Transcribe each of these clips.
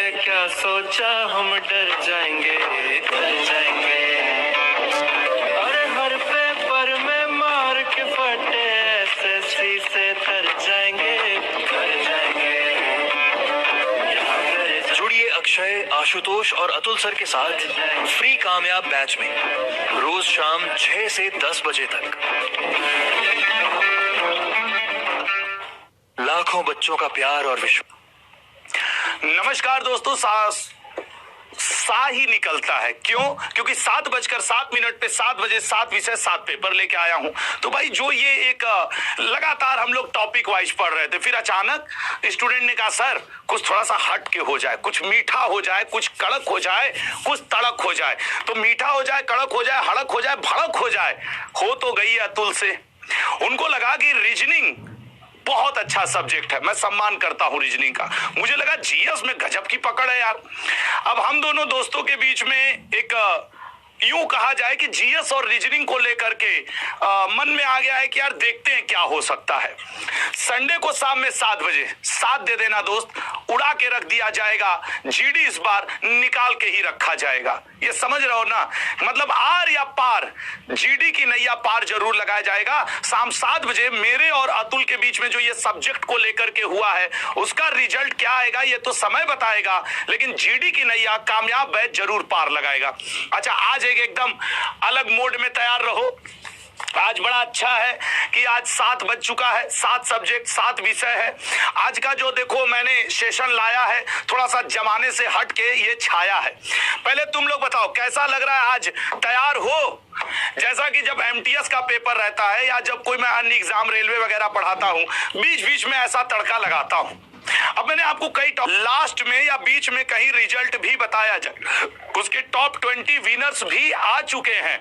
हमने क्या सोचा हम डर जाएंगे, डर जाएंगे। अरे हर पेपर में मार के फटे एसएससी से तर जाएंगे, तर जाएंगे। जुड़िए अक्षय, आशुतोष और अतुल सर के साथ फ्री कामयाब बैच में रोज शाम 6 से 10 बजे तक। लाखों बच्चों का प्यार और विश्वास। नमस्कार दोस्तों, सा ही निकलता है। क्यों? क्योंकि 7:07 पे 7 बजे 7 विषय 7 पेपर लेके आया हूं। तो भाई जो ये एक लगातार हम लोग टॉपिक वाइज पढ़ रहे थे, फिर अचानक स्टूडेंट ने कहा सर कुछ थोड़ा सा हट के हो जाए, कुछ मीठा हो जाए, कुछ कड़क हो जाए, कुछ तड़क हो जाए। तो मीठा हो जाए, कड़क हो जाए, हड़क हो जाए, भड़क हो जाए। हो तो गई है अतुल से। उनको लगा कि रीजनिंग बहुत अच्छा सब्जेक्ट है, मैं सम्मान करता हूं रीजनिंग का। मुझे लगा जीएस में गजब की पकड़ है यार। अब हम दोनों दोस्तों के बीच में एक यूं कहा जाए कि जीएस और रीजनिंग को लेकर के मन में आ गया है कि यार देखते हैं क्या हो सकता है। संडे को शाम में 7 बजे 7 दे देना दोस्त, उड़ा के रख दिया जाएगा। जीडी इस बार निकाल के ही रखा जाएगा। ये समझ रहे हो ना? मतलब आर या पार, जीडी की नैया पार जरूर लगाया जाएगा। शाम 7 बजे मेरे और अतुल के बीच में जो ये सब्जेक्ट को लेकर के हुआ है उसका रिजल्ट क्या आएगा ये तो समय बताएगा, लेकिन जीडी की नैया कामयाब बैच जरूर पार लगाएगा। अच्छा, आज एकदम अलग मोड में तैयार रहो। आज बड़ा अच्छा है कि आज 7 बज चुका है, 7 सब्जेक्ट 7 विषय है। आज का जो देखो मैंने सेशन लाया है थोड़ा सा जमाने से हट के ये छाया है। पहले तुम लोग बताओ कैसा लग रहा है? आज तैयार हो? जैसा कि जब एमटीएस का पेपर रहता है या जब कोई मैं अन्य एग्जाम रेलवे वगैरह पढ़ाता हूं, बीच बीच में ऐसा तड़का लगाता हूं। अब मैंने आपको कई लास्ट में या बीच में कहीं रिजल्ट भी बताया जाए, उसके टॉप 20 विनर्स भी आ चुके हैं।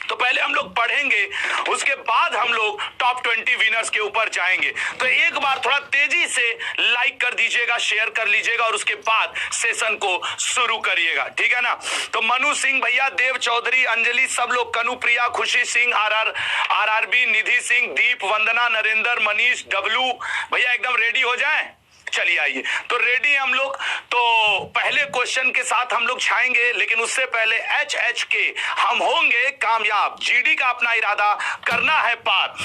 तो पहले हम लोग पढ़ेंगे, उसके बाद हम लोग टॉप 20 विनर्स के ऊपर जाएंगे। तो एक बार थोड़ा तेजी से लाइक कर दीजिएगा, शेयर कर लीजिएगा और उसके बाद सेशन को शुरू करिएगा, ठीक है ना? तो मनु सिंह भैया, देव चौधरी, अंजलि, सब लोग, कनु प्रिया, खुशी सिंह, आरआरबी, निधि सिंह, दीप, वंदना, नरेंद्र, मनीष, डब्लू भैया एकदम रेडी हो जाए। चलिए आइए, तो रेडी हम लोग। तो पहले क्वेश्चन के साथ हम लोग छाएंगे, लेकिन उससे पहले एच के हम होंगे कामयाब। जीडी का अपना इरादा करना है पार।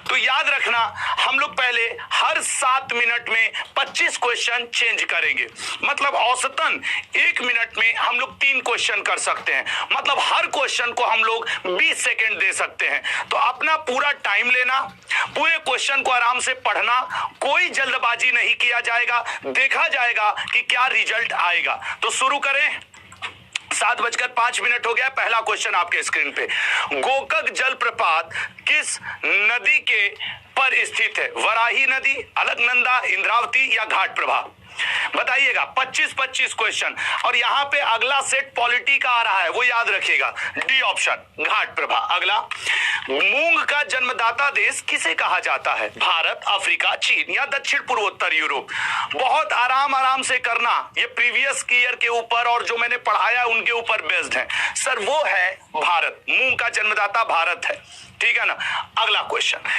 तो याद रखना, हम लोग पहले हर 7 मिनट में 25 क्वेश्चन चेंज करेंगे। मतलब औसतन 1 मिनट में हम लोग 3 क्वेश्चन कर सकते हैं। मतलब हर क्वेश्चन को हम लोग 20 सेकेंड दे सकते हैं। तो अपना पूरा टाइम लेना, पूरे क्वेश्चन को आराम से पढ़ना, कोई जल्दबाजी नहीं किया जाएगा, देखा जाएगा कि क्या रिजल्ट आएगा। तो शुरू करें। 7:05 हो गया। पहला क्वेश्चन आपके स्क्रीन पे, गोकक जलप्रपात किस नदी के पर स्थित है? वराही नदी, अलकनंदा, इंद्रावती या घाट प्रभा? बताइएगा। 25-25 क्वेश्चन। और यहां पे अगला सेट पॉलिटी का आ रहा है, वो याद रखिएगा, डी ऑप्शन घाट प्रभा। अगला, मूंग का जन्मदाता देश किसे कहा जाता है? भारत, अफ्रीका, चीन या दक्षिण पूर्वोत्तर यूरोप? बहुत आराम से करना, ये प्रीवियस ईयर के ऊपर और जो मैंने पढ़ाया उनके ऊपर बेस्ड है। सर वो है भारत, मूंग का जन्मदाता भारत है, ठीक है ना? अगला क्वेश्चन,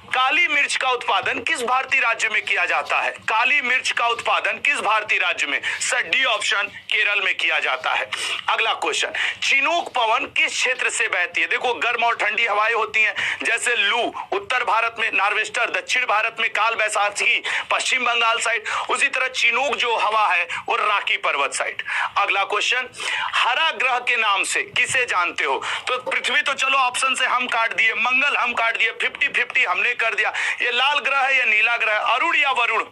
काली मिर्च का उत्पादन किस भारतीय राज्य में किया जाता है? काली मिर्च का उत्पादन किस भारतीय राज्य में? सर डी ऑप्शन केरल में किया जाता है। अगला क्वेश्चन, चिनूक पवन किस क्षेत्र से बहती है? देखो गर्म और ठंडी हवाएं होती हैं, जैसे लू उत्तर भारत में, नार्वेस्टर दक्षिण भारत में, काल बैसाखी पश्चिम बंगाल साइड, उसी तरह चिनूक जो हवा है वो राकी पर्वत साइड। अगला क्वेश्चन, हरा ग्रह के नाम से किसे जानते हो? तो पृथ्वी तो चलो ऑप्शन से हम काट दिए, मंगल हम काट दिए, 50-50 हमने कर दिया। ये लाल ग्रह है या नीला ग्रह? अरुण या वरुण?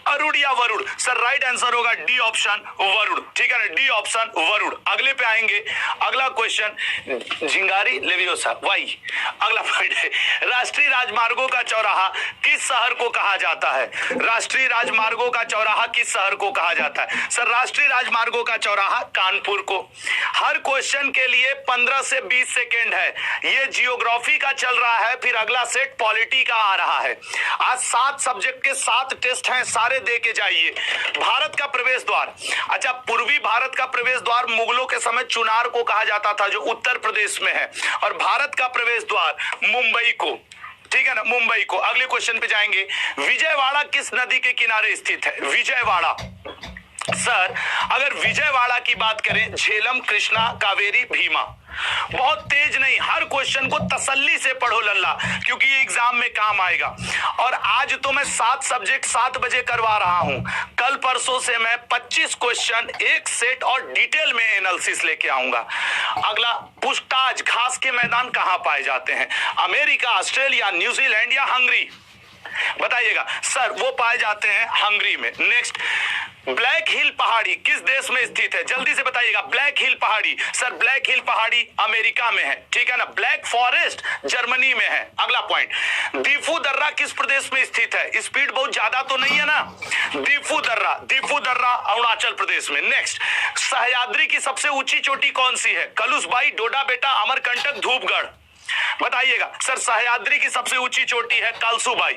अरुण या वरुण? सर राइट आंसर होगा डी ऑप्शन वरुण, ठीक है ना? D option Varun. अगले पे आएंगे। अगला क्वेश्चन, झिंगारी लेवियोसा वाई। अगला पॉइंट है, राष्ट्रीय राजमार्गों का चौराहा किस शहर को कहा जाता है? राष्ट्रीय राजमार्गों का चौराहा किस शहर को कहा जाता है? सर राष्ट्रीय राजमार्गों का चौराहा कानपुर को। हर क्वेश्चन के लिए 15 से 20 सेकेंड है। ये जियोग्राफी का चल रहा है, फिर अगला सेट पॉलिटी का आ रहा है। आज 7 सब्जेक्ट के 7 टेस्ट हैं, सारे दे के जाइए। भारत का प्रवेश द्वार, अच्छा पूर्वी भारत का प्रवेश द्वार मुगलों के समय चुनार को कहा जाता था, जो उत्तर प्रदेश में है, और भारत का प्रवेश द्वार मुंबई को, ठीक है ना, मुंबई को। अगले क्वेश्चन पे जाएंगे, विजयवाड़ा किस नदी के किनारे स्थित है? विजयवाड़ा सर अगर विजयवाड़ा की बात करें, झेलम, कृष्णा, कावेरी, भीमा। बहुत तेज नहीं, हर क्वेश्चन को तसल्ली से पढ़ो लल्ला, क्योंकि ये एग्जाम में काम आएगा। और आज तो मैं 7 सब्जेक्ट 7 बजे करवा रहा हूं। कल परसों से मैं 25 क्वेश्चन एक सेट और डिटेल में एनालिसिस लेके आऊंगा। अगला, पूछताछ, घास के मैदान कहां पाए जाते हैं? अमेरिका, ऑस्ट्रेलिया, न्यूजीलैंड या हंगरी? बताइएगा सर। वो पाए जाते हैं हंगरी में। नेक्स्ट, ब्लैक हिल पहाड़ी किस देश में स्थित है? जल्दी से बताइएगा। ब्लैक हिल पहाड़ी, सर ब्लैक हिल पहाड़ी अमेरिका में है, ठीक है ना। ब्लैक फॉरेस्ट जर्मनी में है। अगला पॉइंट, दीफू दर्रा किस प्रदेश में स्थित है? स्पीड बहुत ज्यादा तो नहीं है ना। दीफू दर्रा अरुणाचल प्रदेश में। नेक्स्ट, सह्याद्री की सबसे ऊंची चोटी कौन सी है? कलुसबाई, डोडा बेटा, अमरकंटक, धूपगढ़? बताइएगा सर। सह्याद्री की सबसे ऊंची चोटी है कलसुबाई।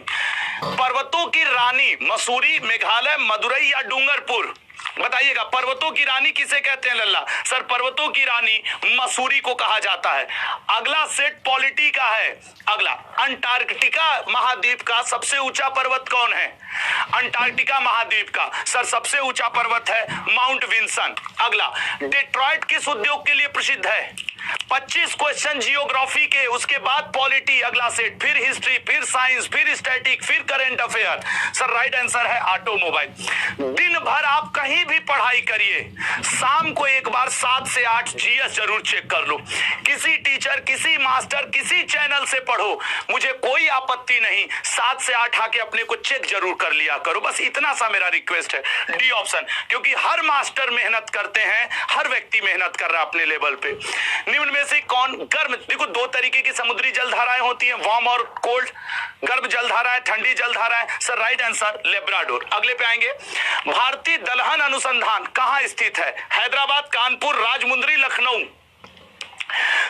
पर्वतों की रानी मसूरी, मेघालय, मदुरई या डूंगरपुर? बताइएगा। पर्वतों की रानी किसे कहते हैं लल्ला? सर पर्वतों की रानी मसूरी को कहा जाता है। अगला सेट पॉलिटी का है। अगला, अंटार्कटिका महाद्वीप का सबसे ऊंचा पर्वत कौन है? अंटार्कटिका महाद्वीप का सर सबसे ऊंचा पर्वत है माउंट विंसन। अगला, डेट्रॉइट किस उद्योग के लिए प्रसिद्ध है? 25 क्वेश्चन जियोग्राफी के, उसके बाद पॉलिटी अगला सेट, फिर हिस्ट्री, फिर साइंस, फिर स्टैटिक, फिर current affair. Sir right answer है ऑटोमोबाइल। दिन भर आप कहीं भी पढ़ाई करिए, शाम को एक बार 7 से 8 जीएस जरूर चेक कर लो। किसी टीचर, किसी मास्टर, किसी चैनल से पढ़ो, मुझे कोई आपत्ति नहीं। 7 से 8 आके अपने को चेक जरूर कर लिया करो। बस इतना सा मेरा रिक्वेस्ट है। डी ऑप्शन, क्योंकि हर मास्टर मेहनत करते हैं, हर व्यक्ति मेहनत कर रहा है अपने लेवल पे। निम्न में से कौन गर्म, देखो 2 तरीके की समुद्री जलधाराएं होती हैं, वार्म और कोल्ड। गर्म जलधाराएं, ठंडी जलधाराएं। Sir right answer Labrador. अगले पे आएंगे, भारतीय दलहन अनुसंधान कहां स्थित है? हैदराबाद, कानपुर, राजमुंदरी, लखनऊ?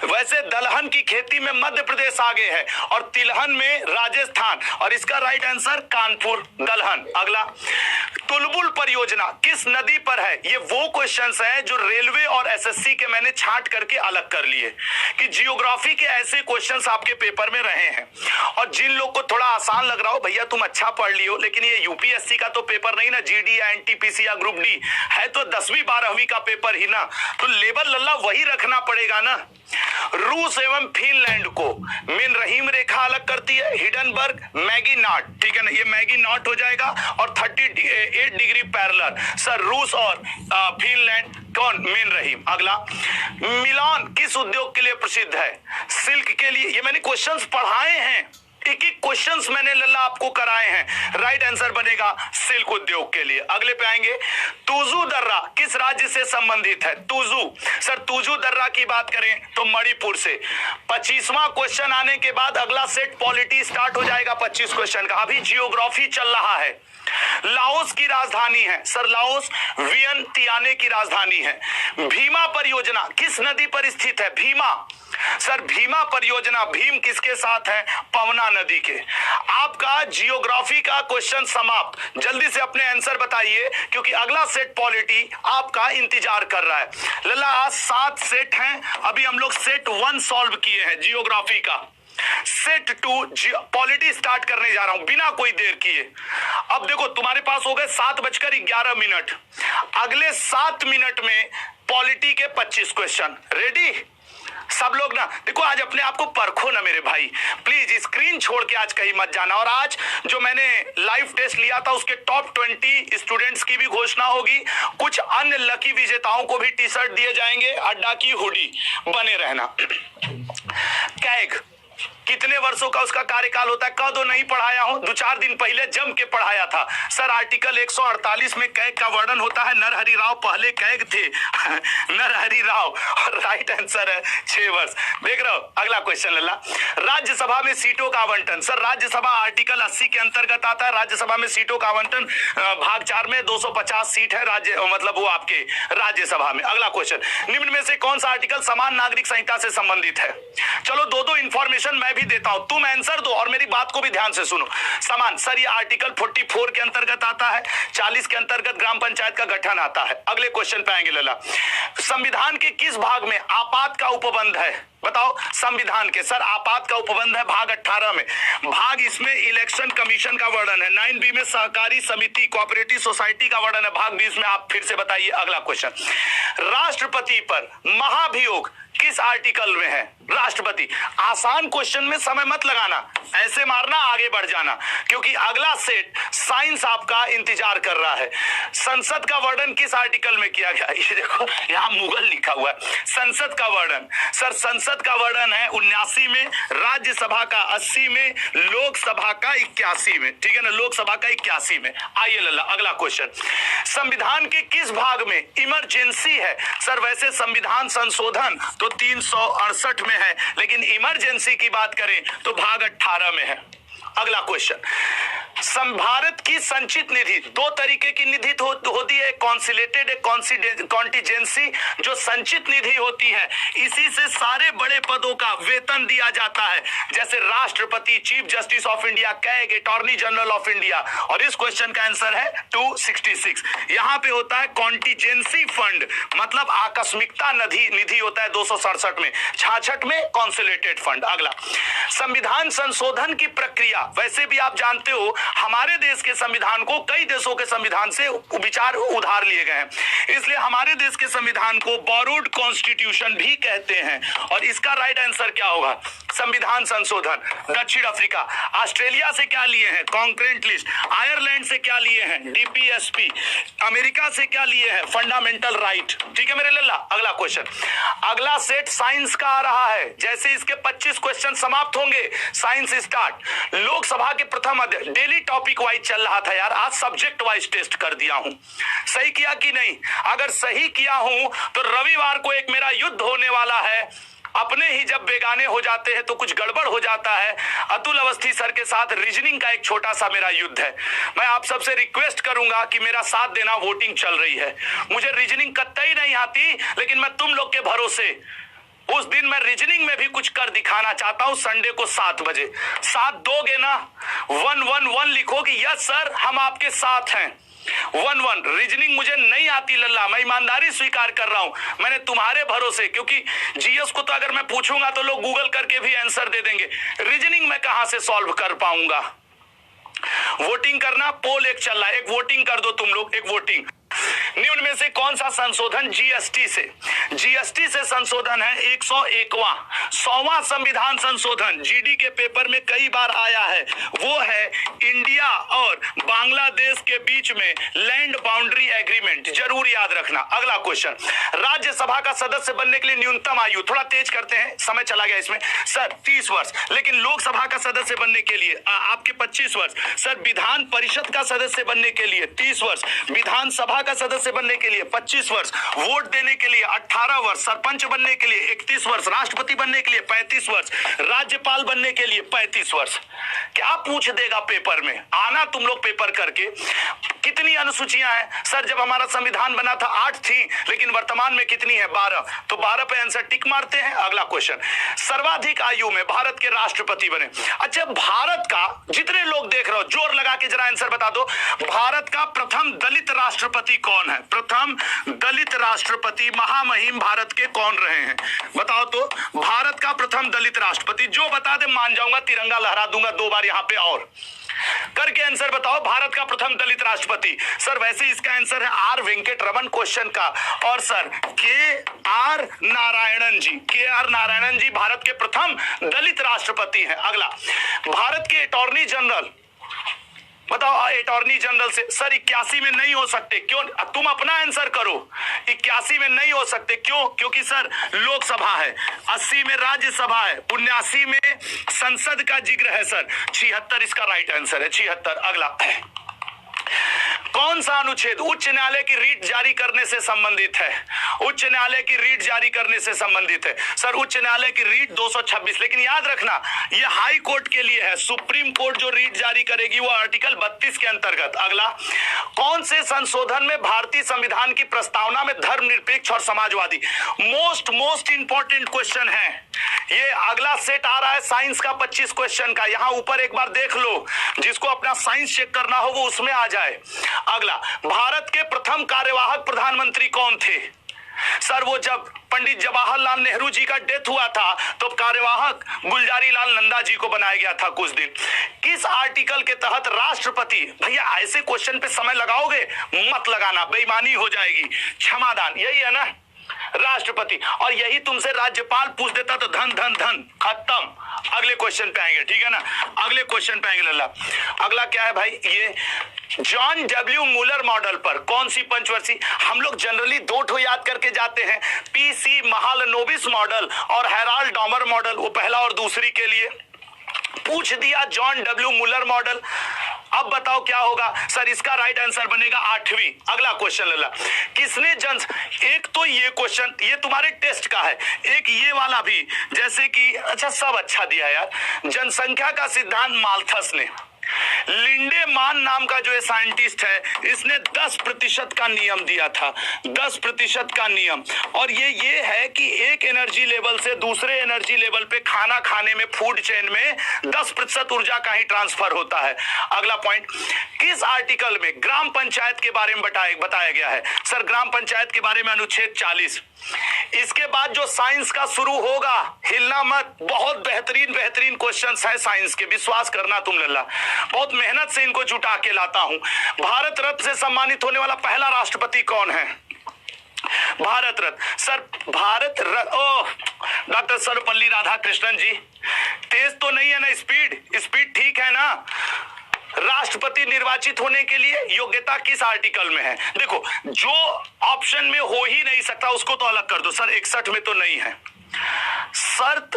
वैसे दलहन की खेती में मध्य प्रदेश आगे है और तिलहन में राजस्थान, और इसका राइट आंसर कानपुर दलहन। अगला, तुलबुल परियोजना किस नदी पर है? ये वो क्वेश्चंस हैं जो रेलवे और एसएससी के मैंने छांट करके अलग कर लिए कि जियोग्राफी के ऐसे क्वेश्चंस आपके पेपर में रहे हैं। और जिन लोग को थोड़ा आसान लग रहा हो, भैया तुम अच्छा पढ़ लियो, लेकिन ये यूपीएससी का तो पेपर नहीं ना, जीडी या एनटीपीसी या ग्रुप डी है, तो 10वीं 12वीं का पेपर ही ना, तो लेवल लल्ला वही रखना पड़ेगा ना। रूस एवं फिनलैंड को मिन रहीम रेखा अलग करती है, हिडनबर्ग, मैगी नॉट, ठीक है ना, ये मैगी नॉट हो जाएगा, और 38 डिग्री पैरेलल। सर रूस और फिनलैंड कौन? मिन रहीम। अगला, मिलान किस उद्योग के लिए प्रसिद्ध है? सिल्क के लिए। ये मैंने क्वेश्चंस पढ़ाए हैं, एक एक क्वेश्चंस मैंने लल्ला आपको कराए हैं। राइट आंसर बनेगा सिल्क उद्योग के लिए। अगले पे आएंगे, तुजू दर्रा किस राज्य से संबंधित है? तुजू, सर तुजू दर्रा की बात करें तो मणिपुर से। 25वां क्वेश्चन आने के बाद अगला सेट पॉलिटी स्टार्ट हो जाएगा 25 क्वेश्चन का। अभी जियोग्राफी चल रहा है। लाओस की राजधानी है? सर लाओस वियंतियाने की राजधानी है। भीमा परियोजना किस नदी पर स्थित है? भीमा, सर भीमा परियोजना, भीम किसके साथ है? पवना नदी के। आपका जियोग्राफी का क्वेश्चन समाप्त। जल्दी से अपने आंसर बताइए, क्योंकि अगला सेट पॉलिटी आपका इंतजार कर रहा है। लल्ला आज 7 सेट हैं, अभी हम लोग सेट 1 सॉल्व किए हैं जियोग्राफी का। सेट 2 पॉलिटी स्टार्ट करने जा रहा हूं बिना कोई देर किए। अब देखो तुम्हारे पास हो गए 7:11। अगले 7 मिनट में पॉलिटी के 25 क्वेश्चन। रेडी सब लोग ना? देखो आज अपने आप को परखो ना मेरे भाई, प्लीज स्क्रीन छोड़ के आज कहीं मत जाना। और आज जो मैंने लाइव टेस्ट लिया था उसके टॉप 20 स्टूडेंट्स की भी घोषणा होगी। कुछ अन्य लकी विजेताओं को भी टी शर्ट दिए जाएंगे, अड्डा की हुडी। बने रहना। कैग कितने वर्षों का उसका कार्यकाल होता है? कदो नहीं पढ़ाया हूं, 2-4 दिन पहले जम के पढ़ाया था। सर आर्टिकल 148 में कैग का वर्णन होता है। नरहरि राव पहले कैग थे नरहरि राव, और राइट आंसर है 6 वर्ष। देख रहे हो? अगला क्वेश्चन लल्ला, राज्यसभा में सीटों का आवंटन। सर राज्यसभा आर्टिकल 80 के अंतर्गत आता है। राज्यसभा में सीटों का आवंटन भाग 4 में 250 सीट है राज्य, मतलब वो आपके राज्यसभा में। अगला क्वेश्चन, निम्न में से कौन सा आर्टिकल समान नागरिक संहिता से संबंधित है? चलो 2-2 इंफॉर्मेशन मैं भी देता हूं, तुम आंसर दो और मेरी बात को भी ध्यान से सुनो। समान, सर ये आर्टिकल 44 के अंतर्गत आता है। 40 के अंतर्गत ग्राम पंचायत का गठन आता है। अगले क्वेश्चन पे आएंगे लला, संविधान के किस भाग में आपात का उपबंध है? बताओ संविधान के। सर आपात का उपबंध है भाग 18 में, भाग इसमें इलेक्शन कमीशन का वर्णन है, 9B में सहकारी समिति कोऑपरेटिव सोसाइटी का वर्णन है, भाग 20 में आप फिर से बताइए। अगला क्वेश्चन, राष्ट्रपति पर महाभियोग किस आर्टिकल में है? राष्ट्रपति, आसान क्वेश्चन में समय मत लगाना, ऐसे मारना आगे बढ़ जाना, क्योंकि अगला सेट साइंस आपका इंतजार कर रहा है। संसद का वर्णन किस आर्टिकल में किया गया? ये देखो यहां मुगल लिखा हुआ है। संसद का वर्णन, सर संसद का वर्णन है 79 में, राज्यसभा का 80 में, लोकसभा का 81 में, ठीक है ना, लोकसभा का 81 में। आइए लल्ला अगला क्वेश्चन, संविधान के किस भाग में इमरजेंसी है? सर वैसे संविधान संशोधन तो 368 में है, लेकिन इमरजेंसी की बात करें तो भाग 18 में है। अगला क्वेश्चन, भारत की संचित निधि, दो तरीके की निधि होती है, कॉन्सिलेटेड कॉन्टिजेंसी। जो संचित निधि होती है इसी से सारे बड़े पदों का वेतन दिया जाता है, जैसे राष्ट्रपति, chief justice of India, CAG, attorney general of India. और इस क्वेश्चन का आंसर है 266। यहां पे होता है कॉन्टिजेंसी फंड, मतलब आकस्मिकता निधि होता है 267 में, 66 में कॉन्सिलेटेड फंड। अगला, संविधान संशोधन की प्रक्रिया, वैसे भी आप जानते हो हमारे देश के संविधान को कई देशों के संविधान से विचार उधार लिए गए हैं, इसलिए हमारे देश के संविधान को बोरोड कॉन्स्टिट्यूशन भी कहते हैं। और इसका राइट आंसर क्या होगा? संविधान संशोधन। दक्षिण अफ्रीका, ऑस्ट्रेलिया से क्या लिए हैं? Concurrent list. आयरलैंड से क्या लिए हैं? डीपीएसपी। अमेरिका से क्या लिए हैं? Fundamental right. ठीक है मेरे लल्ला। अगला क्वेश्चन, अगला सेट साइंस का आ रहा है, जैसे इसके 25 क्वेश्चन समाप्त होंगे साइंस स्टार्ट। लोकसभा के प्रथम अध्यक्ष, डेली टॉपिक वाइज चल रहा था यार, आज सब्जेक्ट वाइज टेस्ट कर दिया हूं, सही किया कि नहीं? अगर सही किया हूं तो रविवार को एक मेरा युद्ध होने वाला है, अपने ही जब बेगाने हो जाते हैं तो कुछ गड़बड़ हो जाता है। अतुल अवस्थी सर के साथ रीजनिंग का एक छोटा सा मेरा युद्ध है। मैं आप सबसे रिक्वेस्ट करूंगा कि मेरा साथ देना, वोटिंग चल रही है, मुझे रीजनिंग कतई नहीं आती, लेकिन मैं तुम लोग के भरोसे उस दिन मैं रीजनिंग में भी कुछ कर दिखाना चाहता हूं। संडे को 7 बजे साथ दोगे ना? 111 लिखोगे, यस सर हम आपके साथ हैं। 11 रीजनिंग मुझे नहीं आती लल्ला, मैं ईमानदारी स्वीकार कर रहा हूं, मैंने तुम्हारे भरोसे, क्योंकि जीएस को तो अगर मैं पूछूंगा तो लोग गूगल करके भी आंसर दे देंगे, रीजनिंग में कहां से सॉल्व कर पाऊंगा। वोटिंग करना, पोल एक चल रहा है, एक वोटिंग कर दो तुम लोग, एक वोटिंग। निम्न में से कौन सा संशोधन जीएसटी से संशोधन है? 101वां 100वां संविधान संशोधन जीडी के पेपर में कई बार आया है, वो है इंडिया और बांग्लादेश के बीच में लैंड बाउंड्री एग्रीमेंट, जरूर याद रखना। अगला क्वेश्चन, राज्यसभा का सदस्य बनने के लिए न्यूनतम आयु, थोड़ा तेज करते हैं समय चला गया इसमें, सर 30 वर्ष, लेकिन लोकसभा का सदस्य बनने के लिए आपके 25 वर्ष, सर विधान परिषद का सदस्य बनने के लिए 30 वर्ष, विधानसभा का सदस्य बनने के लिए 25 वर्ष, वोट देने के लिए 18 वर्ष, सरपंच बनने के लिए 31 वर्ष, राष्ट्रपति बनने के लिए 35 वर्ष, राज्यपाल बनने के लिए 35 वर्ष। क्या पूछ देगा पेपर में? आना तुम लोग पेपर करके। कितनी अनुसूचियां हैं? सर जब हमारा संविधान बना था 8 थी, लेकिन वर्तमान में कितनी है? 12। तो 12 पे आंसर टिक मारते हैं। अगला क्वेश्चन, सर्वाधिक आयु में भारत के राष्ट्रपति बने। अच्छा, भारत का जितने लोग देख रहे हो जोर लगा के जरा आंसर बता दो, भारत का प्रथम दलित राष्ट्रपति कौन है? प्रथम दलित राष्ट्रपति महामहिम भारत के कौन रहे हैं? बताओ तो, भारत का प्रथम दलित राष्ट्रपति, जो बता दे मान जाऊंगा, तिरंगा लहरा दूंगा 2 बार यहां पे और करके आंसर बताओ। भारत का प्रथम दलित राष्ट्रपति, सर वैसे इसका आंसर है आर वेंकट रमन क्वेश्चन का, और सर के.आर. नारायणन जी भारत के प्रथम दलित राष्ट्रपति हैं। अगला, भारत के अटॉर्नी जनरल बताओ, अटॉर्नी जनरल से सर 81 में नहीं हो सकते, क्यों? तुम अपना आंसर करो। 81 में नहीं हो सकते, क्यों? क्योंकि सर लोकसभा है, 80 में राज्यसभा है, 79 में संसद का जिक्र है सर, 76 इसका राइट आंसर है, 76। अगला, कौन सा अनुच्छेद उच्च न्यायालय की रीट जारी करने से संबंधित है? उच्च न्यायालय की रीट जारी करने से संबंधित है सर, उच्च न्यायालय की रीट 226, लेकिन याद रखना ये हाई कोर्ट के लिए है, सुप्रीम कोर्ट जो रीट जारी करेगी वो आर्टिकल 32 के अंतर्गत। अगला, कौन से संशोधन में भारतीय संविधान की प्रस्तावना में धर्मनिरपेक्ष और समाजवादी, मोस्ट इंपॉर्टेंट क्वेश्चन है ये। अगला सेट आ रहा है साइंस का 25 क्वेश्चन का, यहां ऊपर एक बार देख लो, जिसको अपना साइंस चेक करना हो वो उसमें आ जाए। अगला, भारत के प्रथम कार्यवाहक प्रधानमंत्री कौन थे? सर वो जब पंडित जवाहरलाल नेहरू जी का डेथ हुआ था तो कार्यवाहक गुलजारी लाल नंदा जी को बनाया गया था कुछ दिन। किस आर्टिकल के तहत राष्ट्रपति, भैया ऐसे क्वेश्चन पे समय लगाओगे मत लगाना, बेईमानी हो जाएगी, क्षमादान, यही है ना राष्ट्रपति। और यही तुमसे राज्यपाल पूछ देता तो धन धन धन खत्म। अगले क्वेश्चन पे आएंगे, ठीक है ना, अगले क्वेश्चन पे आएंगे। लल्ला अगला क्या है भाई, ये जॉन डब्ल्यू मूलर मॉडल पर कौन सी पंचवर्षीय, हम लोग जनरली दो ठो याद करके जाते हैं, पीसी महालनोबिस मॉडल और हेराल्ड डॉमर मॉडल, वो पहला और दूसरी के लिए पूछ दिया जॉन डब्ल्यू मूलर मॉडल। अब बताओ क्या होगा सर, इसका राइट आंसर बनेगा 8वीं। अगला क्वेश्चन लल्ला, किसने एक तो ये क्वेश्चन ये तुम्हारे टेस्ट का है, एक ये वाला भी, जैसे कि अच्छा सब अच्छा दिया यार, जनसंख्या का सिद्धांत माल्थस ने, लिंडेमान नाम का जो ये साइंटिस्ट है इसने 10% का नियम दिया था, 10% का नियम। और ये है कि एक एनर्जी लेवल से दूसरे एनर्जी लेवल पे खाना खाने में फूड चेन में 10% ऊर्जा का ही ट्रांसफर होता है। अगला पॉइंट, किस आर्टिकल में ग्राम पंचायत के बारे में बताया गया है सर, ग्राम पंचायत के बारे में अनुच्छेद 40। इसके बाद जो साइंस का शुरू होगा, हिलना मत, बहुत बेहतरीन क्वेश्चंस है साइंस के, विश्वास करना तुम लल्ला, बहुत मेहनत से इनको जुटा के लाता हूं। भारत रत्न से सम्मानित होने वाला पहला राष्ट्रपति कौन है? भारत रत्न सर, भारत रत्न, ओह डॉक्टर सर्वपल्ली राधाकृष्णन जी। तेज तो नहीं है ना, स्पीड ठीक है ना? राष्ट्रपति निर्वाचित होने के लिए योग्यता किस आर्टिकल में है? देखो जो ऑप्शन में हो ही नहीं सकता उसको तो अलग कर दो सर, 61 में तो नहीं है। शर्त,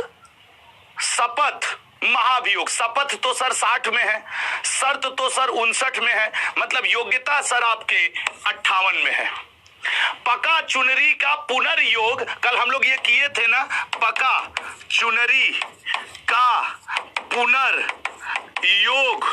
शपथ, महाभियोग, शपथ तो सर 60 में है, शर्त तो सर 59 में है, मतलब योग्यता सर आपके 58 में है। पका चुनरी का पुनर्योग, कल हम लोग ये किए थे ना, पका चुनरी का पुनर्योग,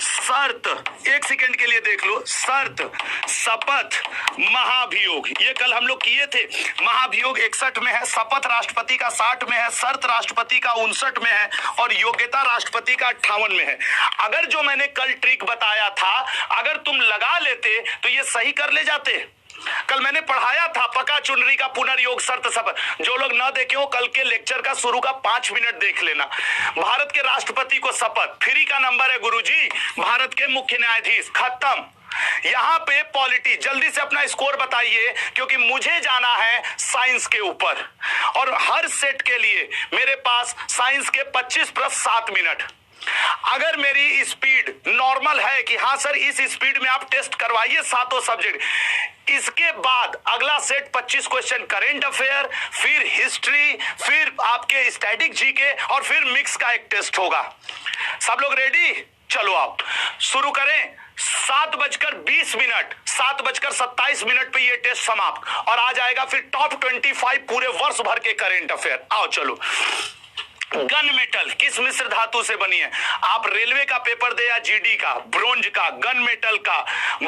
शर्त, एक सेकंड के लिए देख लो, शर्त, शपथ, महाभियोग, ये कल हम लोग किए थे। महाभियोग 61 में है, शपथ राष्ट्रपति का 60 में है, शर्त राष्ट्रपति का 59 में है और योग्यता राष्ट्रपति का 58 में है। अगर जो मैंने कल ट्रिक बताया था अगर तुम लगा लेते तो ये सही कर ले जाते। कल मैंने पढ़ाया था पका चुनरी का पुनर्योग, शर्त, शपथ। जो लोग ना देखे हो कल के लेक्चर का शुरू का 5 मिनट देख लेना। भारत के राष्ट्रपति को शपथ, फ्री का नंबर है गुरुजी, भारत के मुख्य न्यायाधीश, खत्म। यहां पे पॉलिटी, जल्दी से अपना स्कोर बताइए क्योंकि मुझे जाना है साइंस के ऊपर और हर सेट के लिए मेरे पास साइंस के 25 + 7 मिनट। अगर मेरी स्पीड नॉर्मल है कि हाँ सर इस स्पीड में आप टेस्ट करवाइए सातों सब्जेक्ट, इसके बाद अगला सेट 25 क्वेश्चन करेंट अफेयर, फिर हिस्ट्री, फिर आपके स्टैटिक जीके और फिर मिक्स का एक टेस्ट होगा। सब लोग रेडी? चलो आप शुरू करें। 7:20, 7:27 पे ये टेस्ट समाप्त और आ जाएगा फिर टॉप 25 पूरे वर्ष भर के करेंट अफेयर। आओ चलो। गन मेटल किस मिश्र धातु से बनी है? आप रेलवे का पेपर दे या जीडी का, ब्रोंज का, गन मेटल का,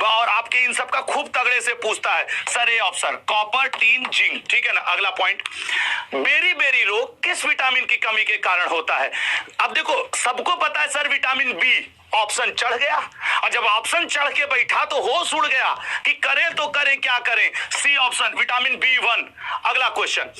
और आपके इन सब का खूब तगड़े से पूछता है sir. A option copper, tin, zinc, ठीक है ना। अगला पॉइंट, बेरी बेरी रोग किस विटामिन की कमी के कारण होता है? अब देखो सबको पता है सर विटामिन बी, ऑप्शन चढ़ गया और जब ऑप्शन चढ़ के बैठा तो होश उड़ गया कि करें तो करें क्या करें। C option vitamin B1। अगला क्वेश्चन,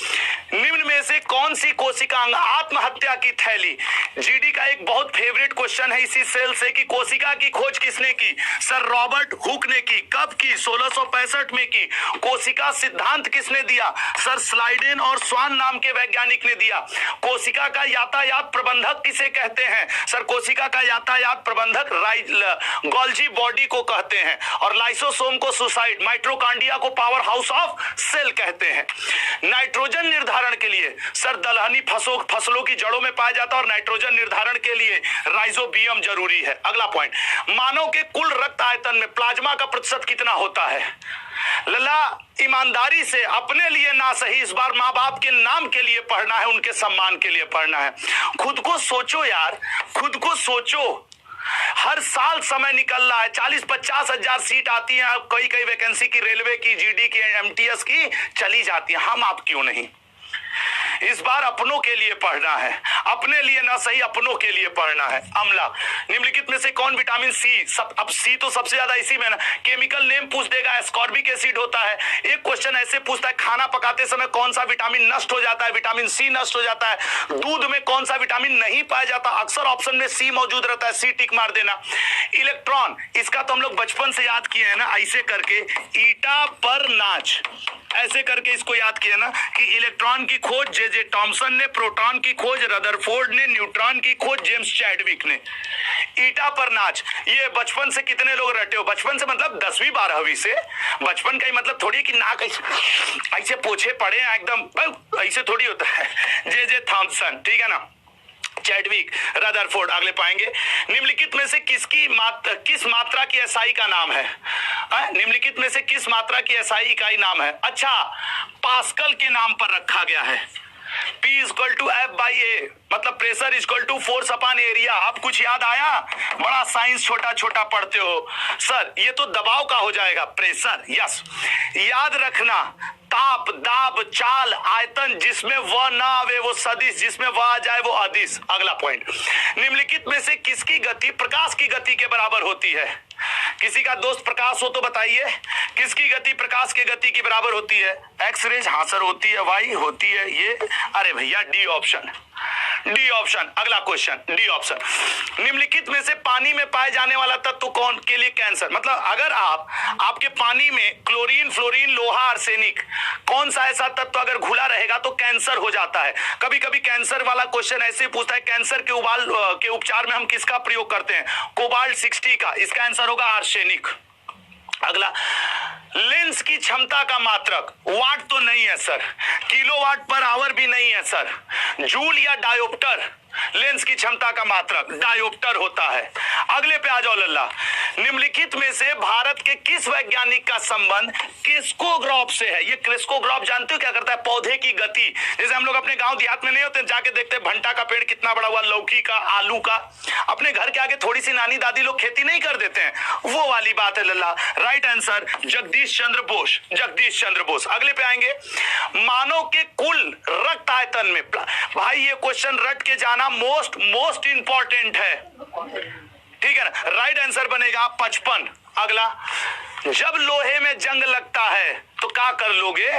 निम्न में से कौन सी कोशिका अंग आत्महत्या की थैली? जीडी का एक बहुत फेवरेट क्वेश्चन है इसी सेल से कि कोशिका की खोज किसने की? सर रॉबर्ट हुक ने की। कब की? 1665 में की। कोशिका सिद्धांत किसने दिया? सर स्लाइडेन और स्वान नाम के वैज्ञानिक ने दिया। कोशिका का यातायात प्रबंधक किसे कहते हैं? सर कोशिका का यातायात प्रबंधक गोल्जी बॉडी को कहते हैं और लाइसोसोम को सुसाइड, माइट्रोकांडिया को पावर हाउस ऑफ सेल कहते हैं। नाइट्रोजन निर्धारण के लिए सर दलहनी फसलों की जड़ों में पाया जाता है और नाइट्रोजन निर्धारण के लिए राइजोबियम जरूरी है। अगला पॉइंट, मानव के कुल रक्त आयतन में प्लाज्मा का प्रतिशत कितना होता है? लला ईमानदारी से अपने लिए ना सही, इस बार माँ बाप के नाम के लिए पढ़ना है, उनके सम्मान के लिए पढ़ना है। खुद को सोचो यार, खुद को सोचो। हर साल समय निकल रहा है, 40-50 हजार सीट आती हैं, कई वैकेंसी की रेलवे की, जीडी की, एमटीएस की चली जाती है, हम आप क्यों नहीं? इस बार अपनों के लिए पढ़ना है, अपने लिए ना सही अपनों के लिए पढ़ना है। अम्ला, निम्नलिखित में से कौन विटामिन सी, अब सी तो सबसे ज्यादा इसी में ना, केमिकल नेम पूछ देगा, एस्कॉर्बिक एसिड होता है। एक क्वेश्चन ऐसे पूछता है खाना पकाते समय कौन सा विटामिन नष्ट हो जाता है, विटामिन सी नष्ट हो जाता है। दूध में कौन सा विटामिन नहीं पाया जाता, अक्सर ऑप्शन में सी मौजूद रहता है, सी टिक मार देना। इलेक्ट्रॉन, इसका तो हम लोग बचपन से याद किए हैं ना, ऐसे करके ईटा पर नाच, ऐसे करके इसको याद किया ना कि इलेक्ट्रॉन की खोज जे टॉमसन ने, प्रोटॉन की खोज रदरफोर्ड ने, न्यूट्रॉन की खोज जेम्स चैडविक ने। ईटा पर नाच, ये बचपन से कितने लोग रटे हो? बचपन से मतलब 10वीं 12वीं से। बचपन का ही मतलब थोड़ी कि नाक ऐसे पोछे पड़े हैं एकदम, ऐसे थोड़ी होता है। जे थॉमसन, ठीक है ना, चैडविक, रदरफोर्ड। अगले पाएंगे, निम्नलिखित में से किस मात्रा की एसआई का नाम है? निम्नलिखित में से किस मात्रा की एसआई इकाई नाम है? अच्छा, पास्कल के नाम पर रखा गया है। P equal to F by A, मतलब pressure equal to force upon area. अब कुछ याद आया? बड़ा साइंस छोटा छोटा पढ़ते हो सर, ये तो दबाव का हो जाएगा, प्रेशर। यस, याद रखना, ताप, दाब, चाल, आयतन, जिसमें वह ना आवे वो सदिश, जिसमें वह आ जाए वो अदिश। अगला पॉइंट, निम्नलिखित में से किसकी गति प्रकाश की गति के बराबर होती है? किसी का दोस्त प्रकाश हो तो बताइए, किसकी गति प्रकाश की गति के बराबर होती है? एक्स रेज, हाँ सर होती है, वाई होती है, ये, अरे भैया डी ऑप्शन, डी ऑप्शन। अगला क्वेश्चन, डी ऑप्शन। निम्नलिखित में से पानी में पाए जाने वाला तत्व कौन के लिए कैंसर, मतलब अगर आपके पानी में क्लोरीन, फ्लोरीन, लोहा, आर्सेनिक, कौन सा ऐसा तत्व अगर घुला रहेगा तो कैंसर हो जाता है। कभी कभी कैंसर वाला क्वेश्चन ऐसे पूछता है, कैंसर के उपचार में हम किसका प्रयोग करते हैं? कोबाल्ट 60 का, इसका आंसर होगा आर्सेनिक। अगला, लेंस की क्षमता का मात्रक वाट तो नहीं है सर, किलोवाट पर आवर भी नहीं है सर, जूल या डायोप्टर? लेंस की क्षमता का मात्रक डायोप्टर होता है। अगले पे आ जाओ लल्ला, निम्नलिखित में से भारत के किस वैज्ञानिक का संबंध क्रेस्कोग्राफ से है? ये क्रेस्कोग्राफ जानते हो क्या करता है? पौधे की गति, जैसे हम लोग अपने गांव देहात में नहीं होते, जाके देखते हैं भंटा का पेड़ कितना बड़ा हुआ, लौकी का, आलू का, अपने घर के आगे थोड़ी सी नानी दादी लोग खेती नहीं कर देते हैं, वो वाली बात है लल्ला। Right answer Jagdish Chandra Bose, Jagdish Chandra Bose. अगले पे आएंगे, मानव के कुल रक्त आयतन में, भाई ये क्वेश्चन रट के जाना मोस्ट इंपॉर्टेंट है, ठीक है ना? राइट आंसर बनेगा 55। अगला, जब लोहे में जंग लगता है तो क्या कर लोगे?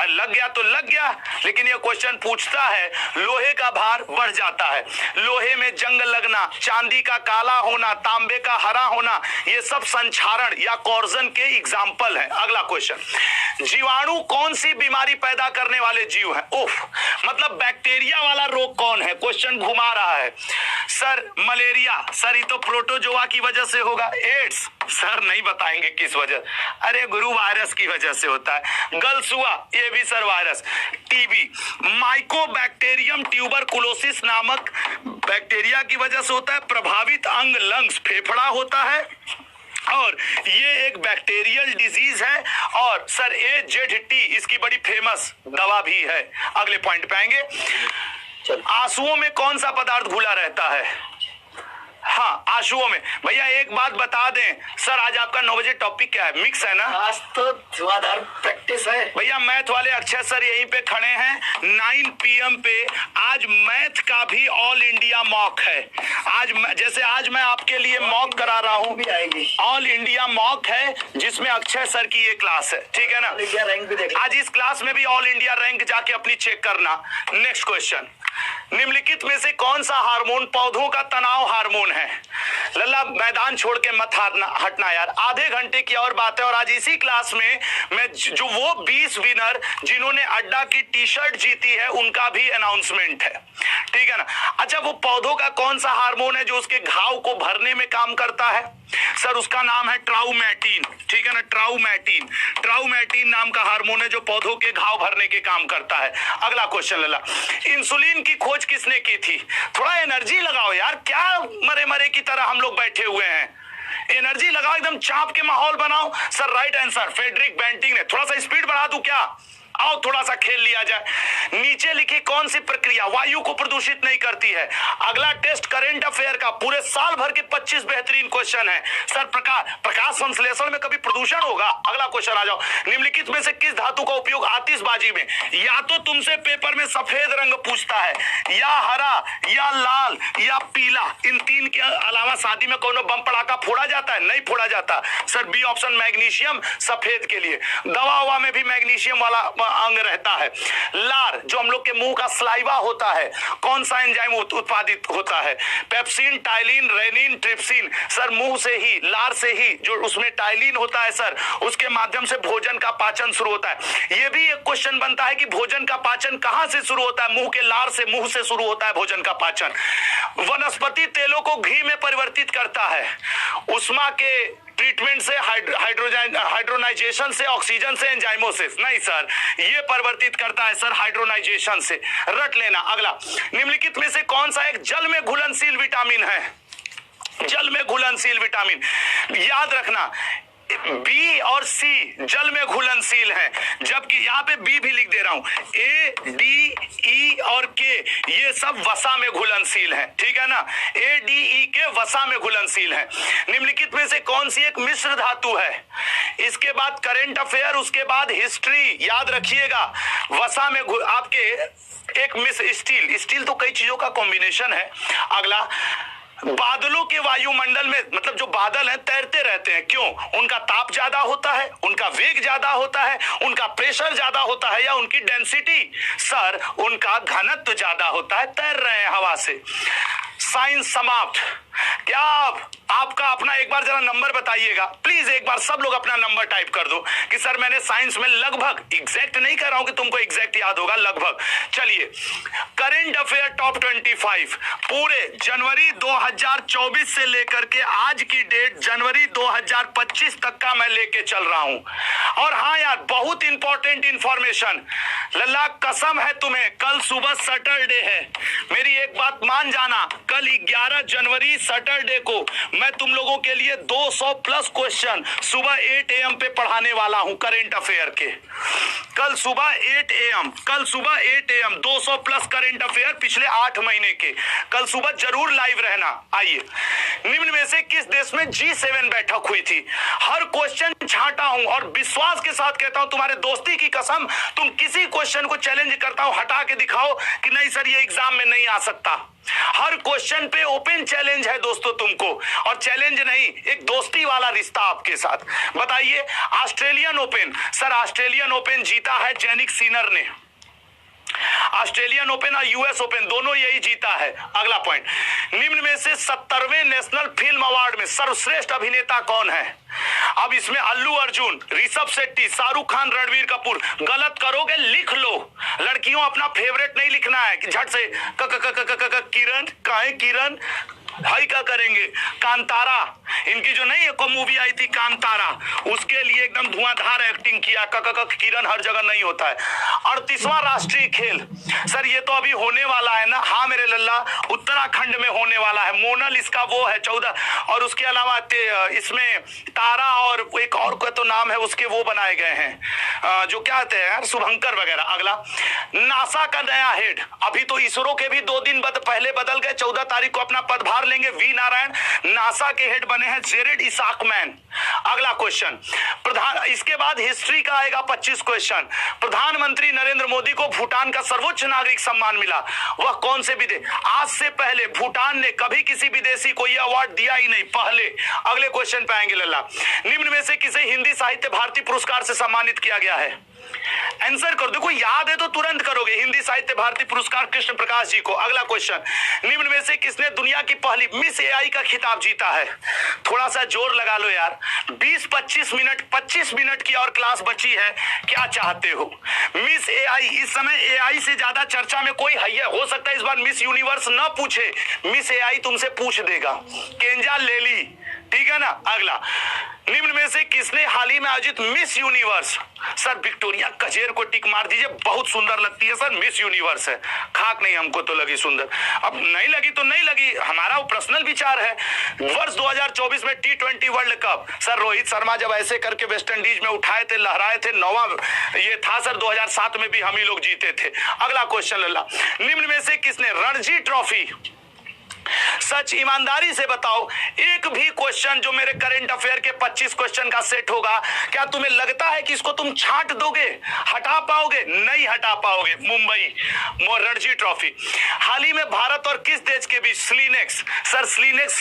लग गया तो लग गया, लेकिन ये क्वेश्चन पूछता है लोहे का भार बढ़ जाता है। लोहे में जंग लगना, चांदी का काला होना, तांबे का हरा होना, ये सब संक्षारण या कॉर्जन के एग्जाम्पल है। अगला क्वेश्चन, जीवाणु कौन सी बीमारी पैदा करने वाले जीव हैं? उफ, मतलब बैक्टीरिया वाला रोग कौन है? क्वेश्चन घुमा रहा है सर, मलेरिया सर, ये तो प्रोटोजोआ की वजह से होगा। एड्स सर नहीं बताएंगे किस वजह, अरे गुरु वायरस की वजह से होता है। गलसुआ, ये भी sir virus. TB, Mycobacterium tuberculosis नामक बैक्टीरिया की वजह से होता है। प्रभावित अंग लंग्स, फेफड़ा होता है, और ये एक बैक्टीरियल डिजीज है। और सर AZT इसकी बड़ी फेमस दवा भी है। अगले पॉइंट पे आएंगे, आंसुओं में कौन सा पदार्थ घुला रहता है? हाँ, आंसुओं में। भैया एक बात बता दें सर, आज आपका 9 बजे टॉपिक क्या है? मिक्स है ना? आज तो धुआंधार प्रैक्टिस है भैया। मैथ वाले अक्षय सर यहीं पे खड़े हैं 9 PM पे। आज मैथ का भी ऑल इंडिया मॉक है। आज जैसे आज मैं आपके लिए मॉक करा रहा हूँ, ऑल इंडिया मॉक है जिसमें अक्षय सर की ये क्लास है, ठीक है ना? इंडिया रैंक भी देख, आज इस क्लास में भी ऑल इंडिया रैंक जाके अपनी चेक करना। नेक्स्ट क्वेश्चन, निम्नलिखित में से कौन सा हार्मोन पौधों का तनाव हार्मोन है? लल्ला मैदान छोड़ के मत हटना यार, आधे घंटे की और बात है। और आज इसी क्लास में मैं जो वो 20 विनर जिन्होंने अड्डा की टी-शर्ट जीती है उनका भी अनाउंसमेंट है, ठीक है ना? अच्छा, वो पौधों का कौन सा हार्मोन है जो उसके घाव को भरने में काम करता है? सर उसका नाम है ट्राउमेटिन, ठीक है ना? ट्राउमेटिन, ट्राउमेटिन नाम का हार्मोन है जो पौधों के घाव भरने के काम करता है। अगला क्वेश्चन लल्ला, इंसुलिन की खोज किसने की थी? थोड़ा एनर्जी लगाओ यार, क्या मरे की तरह हम लोग बैठे हुए हैं। एनर्जी लगाओ, एकदम चाप के माहौल बनाओ। Sir right answer Frederick Banting ने। थोड़ा सा स्पीड बढ़ा दूं क्या? आओ थोड़ा सा खेल लिया जाए। नीचे लिखी कौन सी प्रक्रिया वायु को प्रदूषित नहीं करती है? अगला टेस्ट करंट अफेयर का पूरे साल भर के 25 बेहतरीन क्वेश्चन है। सर प्रकाश संश्लेषण में कभी प्रदूषण होगा? अगला क्वेश्चन आ जाओ। निम्नलिखित में से किस धातु का उपयोग आतिशबाजी में? या तो तुमसे पेपर में सफेद रंग पूछता है, या हरा, या लाल, या पीला। इन तीन के अलावा शादी में कौन बम पड़ाका फोड़ा जाता है? नहीं फोड़ा जाता। सर बी ऑप्शन मैग्नीशियम सफेद के लिए। दवा हुआ में भी मैग्नीशियम वाला अंग रहता है। लार जो हम लोग के मुंह का स्लाइवा होता है, कौन सा एंजाइम उत्पादित होता है? Pepsin, ptyalin, rennin, trypsin. Sir मुंह से ही, लार से ही जो उसमें टाइलिन होता है सर, उसके माध्यम से भोजन का पाचन शुरू होता है। यह भी एक क्वेश्चन बनता है कि भोजन का पाचन कहां से शुरू होता है? मुंह के लार से, मुंह से शुरू होता है भोजन का पाचन। वनस्पति तेलों को घी में परिवर्तित करता है। उष्मा के ट्रीटमेंट से, हाइड्रोनाइजेशन से, ऑक्सीजन से, एंजाइमोसिस। नहीं सर, ये परिवर्तित करता है सर हाइड्रोनाइजेशन से। रट लेना। अगला, निम्नलिखित में से कौन सा एक जल में घुलनशील विटामिन है? जल में घुलनशील विटामिन याद रखना, बी और सी जल में घुलनशील है, जबकि यहाँ पे बी भी लिख दे रहा हूं। ए, डी, ई और के ये सब वसा में घुलनशील है, ठीक है ना? ए, डी, ई के वसा में घुलनशील है। निम्नलिखित में से कौन सी एक मिश्र धातु है? इसके बाद करंट अफेयर, उसके बाद हिस्ट्री। याद रखिएगा, वसा में आपके एक मिश्र स्टील तो कई चीजों का कॉम्बिनेशन है। अगला, बादलों के वायुमंडल में, मतलब जो बादल हैं तैरते रहते हैं, क्यों? उनका ताप ज्यादा होता है, उनका वेग ज्यादा होता है, उनका प्रेशर ज्यादा होता है, या उनकी डेंसिटी? सर उनका घनत्व ज्यादा होता है, तैर रहे हैं हवा से। साइंस समाप्त। क्या आपका अपना एक बार जरा नंबर बताइएगा प्लीज, एक बार सब लोग अपना नंबर टाइप कर दो कि सर मैंने साइंस में लगभग, एग्जैक्ट नहीं कर रहा हूं कि तुमको एग्जैक्ट याद होगा, लगभग। चलिए, करंट अफेयर टॉप 25 पूरे जनवरी 2024 से लेकर के आज की डेट जनवरी 2025 तक का मैं लेके चल रहा हूं। और हाँ यार, बहुत इंपॉर्टेंट इंफॉर्मेशन, लल्ला कसम है तुम्हें, कल सुबह सैटरडे है, मेरी एक बात मान जाना, कल 11 जनवरी सैटरडे को मैं तुम लोगों के लिए 200 प्लस क्वेश्चन सुबह 8 AM पे पढ़ाने वाला हूं करंट अफेयर के। कल सुबह 8 AM 200 प्लस करंट अफेयर पिछले 8 महीने के। कल सुबह जरूर लाइव रहना। आइए, निम्न में से किस देश में G7 बैठक हुई थी? हर क्वेश्चन छांटा हूं और विश्वास के साथ कहता हूं, तुम्हारे दोस्ती की कसम, तुम किसी क्वेश्चन को चैलेंज करता हूं, हटा के दिखाओ कि नहीं सर ये एग्जाम में नहीं आ सकता। हर क्वेश्चन पे ओपन चैलेंज है दोस्तों तुमको, और चैलेंज नहीं, एक दोस्ती वाला रिश्ता आपके साथ। बताइए, Australian open, sir Australian open जीता है जेनिक सिनर ने। ऑस्ट्रेलियन ओपन और यूएस ओपन दोनों यही जीता है। अगला पॉइंट, निम्न में से 70वें नेशनल फिल्म अवार्ड में सर्वश्रेष्ठ अभिनेता कौन है? अब इसमें अल्लू अर्जुन, ऋषभ शेट्टी, शाहरुख खान, रणवीर कपूर। गलत करोगे लिख लो, लड़कियों अपना फेवरेट नहीं लिखना है कि झट से किरण, काहे किरण, हाई क्या करेंगे? कांतारा, इनकी जो नहीं एक मूवी आई थी कांतारा, उसके लिए एकदम धुआंधार एक्टिंग किया। किरण हर जगह नहीं होता है। 38वां राष्ट्रीय खेल, सर ये तो अभी होने वाला है ना? हाँ मेरे लल्ला, उत्तराखंड में होने वाला है। मोनल इसका वो है 14, और उसके अलावा इसमें तारा और एक और का तो नाम है उसके, वो बनाए गए हैं जो क्या कहते हैं यार, शुभंकर वगैरह। अगला, नासा का नया हेड, अभी तो इसरो के भी 2 दिन पहले बदल गए, 14 तारीख को अपना पदभार लेंगे वी नारायण। नासा के हेड बने हैं जेरेड इसाकमैन। अगला क्वेश्चन, इसके बाद हिस्ट्री का आएगा 25 क्वेश्चन। प्रधानमंत्री नरेंद्र मोदी को भूटान का सर्वोच्च नागरिक सम्मान मिला, वह कौन से विदेश? आज से पहले भूटान ने कभी किसी विदेशी को यह अवार्ड दिया ही नहीं, पहले। अगले क्वेश्चन पे आएंगे लल्ला, निम्न में से किसे हिंदी साहित्य भारती पुरस्कार से सम्मानित किया गया है? आंसर कर दो, कोई याद है तो तुरंत करोगे। हिंदी साहित्य भारती पुरस्कार कृष्ण प्रकाश जी को। अगला क्वेश्चन, निम्न में से किसने दुनिया की पहली मिस एआई का खिताब जीता है? थोड़ा सा जोर लगा लो यार, 20-25 मिनट, 25 मिनट की और क्लास बची है, क्या चाहते हो? मिस एआई, इस समय एआई से ज्यादा चर्चा में कोई है? हो सकता है इस बार मिस यूनिवर्स ना पूछे, मिस एआई तुमसे पूछ देगा, केंजा लेली, ठीक है ना? अगला, निम्न में से किसने हाल ही में आयोजित मिस यूनिवर्स, सर विक्टोरिया कजेर को टिक मार दीजिए, बहुत सुंदर लगती है सर, मिस यूनिवर्स है, खाक नहीं हमको तो लगी सुंदर, अब नहीं लगी तो नहीं लगी, हमारा वो पर्सनल विचार है। वर्ष 2024 में T20 world cup, sir Rohit Sharma जब ऐसे करके वेस्ट इंडीज में उठाए थे, लहराए थे, 9वां ये था सर, 2007 में भी हम ही लोग जीते थे। अगला क्वेश्चन लल्ला, निम्न में से किसने रणजी ट्रॉफी, सच ईमानदारी से बताओ, एक भी क्वेश्चन जो मेरे करंट अफेयर के 25 क्वेश्चन का सेट होगा, क्या तुम्हें लगता है कि इसको तुम छांट दोगे, हटा पाओगे? नहीं हटा पाओगे। मुंबई रणजी ट्रॉफी, हाल ही में भारत और किस देश के बीच स्लीनेक्स, सर स्लीनेक्स